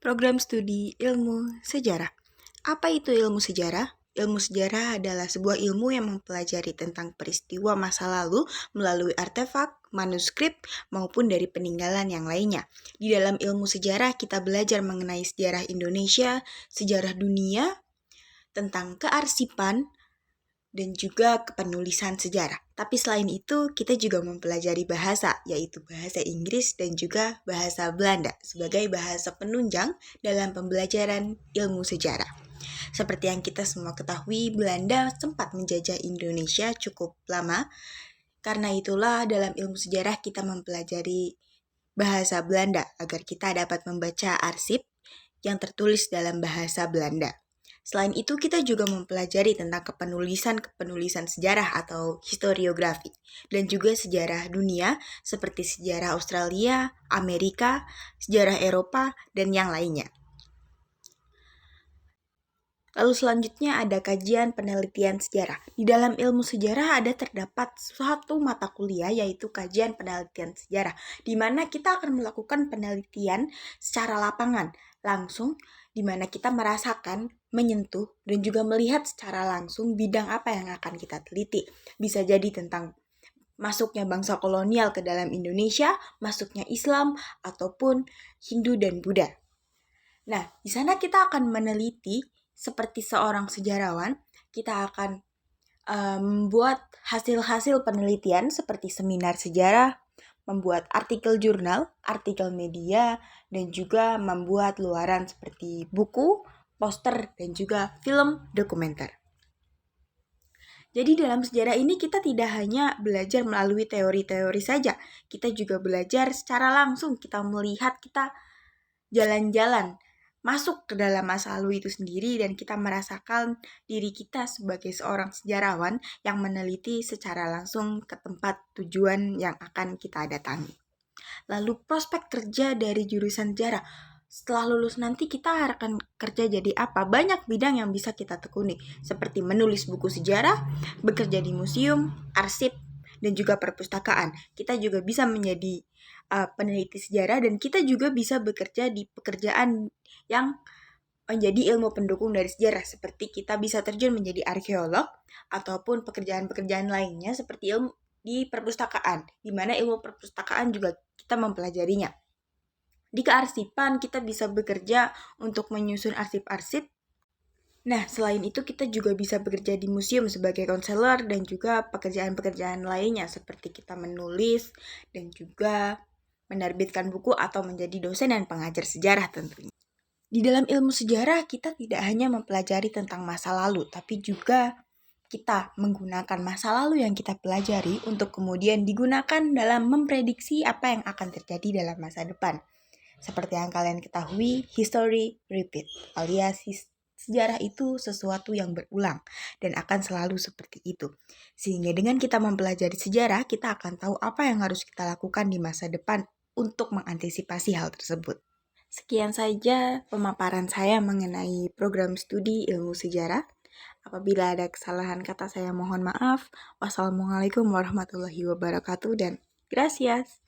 Program studi ilmu sejarah. Apa itu ilmu sejarah? Ilmu sejarah adalah sebuah ilmu yang mempelajari tentang peristiwa masa lalu melalui artefak, manuskrip, maupun dari peninggalan yang lainnya. Di dalam ilmu sejarah, kita belajar mengenai sejarah Indonesia, sejarah dunia, tentang kearsipan, dan juga kepenulisan sejarah. Tapi selain itu, kita juga mempelajari bahasa, yaitu bahasa Inggris dan juga bahasa Belanda sebagai bahasa penunjang dalam pembelajaran ilmu sejarah. Seperti yang kita semua ketahui, Belanda sempat menjajah Indonesia cukup lama. Karena itulah dalam ilmu sejarah kita mempelajari bahasa Belanda agar kita dapat membaca arsip yang tertulis dalam bahasa Belanda. Selain itu, kita juga mempelajari tentang kepenulisan sejarah atau historiografi, dan juga sejarah dunia seperti sejarah Australia, Amerika, sejarah Eropa, dan yang lainnya. Lalu selanjutnya ada kajian penelitian sejarah. Di dalam ilmu sejarah terdapat suatu mata kuliah yaitu kajian penelitian sejarah, di mana kita akan melakukan penelitian secara lapangan, langsung, di mana kita merasakan, menyentuh, dan juga melihat secara langsung bidang apa yang akan kita teliti. Bisa jadi tentang masuknya bangsa kolonial ke dalam Indonesia, masuknya Islam, ataupun Hindu dan Buddha. Nah, di sana kita akan meneliti seperti seorang sejarawan, kita akan membuat hasil-hasil penelitian seperti seminar sejarah, membuat artikel jurnal, artikel media, dan juga membuat luaran seperti buku, poster, dan juga film dokumenter. Jadi dalam sejarah ini kita tidak hanya belajar melalui teori-teori saja, kita juga belajar secara langsung, kita melihat, kita jalan-jalan masuk ke dalam masa lalu itu sendiri dan kita merasakan diri kita sebagai seorang sejarawan yang meneliti secara langsung ke tempat tujuan yang akan kita datangi. Lalu prospek kerja dari jurusan sejarah. Setelah lulus nanti kita akan kerja jadi apa? Banyak bidang yang bisa kita tekuni, seperti menulis buku sejarah, bekerja di museum, arsip, dan juga perpustakaan. Kita juga bisa menjadi peneliti sejarah dan kita juga bisa bekerja di pekerjaan yang menjadi ilmu pendukung dari sejarah, seperti kita bisa terjun menjadi arkeolog ataupun pekerjaan-pekerjaan lainnya seperti ilmu di perpustakaan, di mana ilmu perpustakaan juga kita mempelajarinya. Di kearsipan kita bisa bekerja untuk menyusun arsip-arsip. Nah, selain itu kita juga bisa bekerja di museum sebagai konselor dan juga pekerjaan-pekerjaan lainnya seperti kita menulis dan juga menerbitkan buku atau menjadi dosen dan pengajar sejarah tentunya. Di dalam ilmu sejarah kita tidak hanya mempelajari tentang masa lalu, tapi juga kita menggunakan masa lalu yang kita pelajari untuk kemudian digunakan dalam memprediksi apa yang akan terjadi dalam masa depan. Seperti yang kalian ketahui, history repeat, alias sejarah itu sesuatu yang berulang dan akan selalu seperti itu. Sehingga dengan kita mempelajari sejarah, kita akan tahu apa yang harus kita lakukan di masa depan untuk mengantisipasi hal tersebut. Sekian saja pemaparan saya mengenai program studi ilmu sejarah. Apabila ada kesalahan kata saya mohon maaf. Wassalamualaikum warahmatullahi wabarakatuh dan gracias.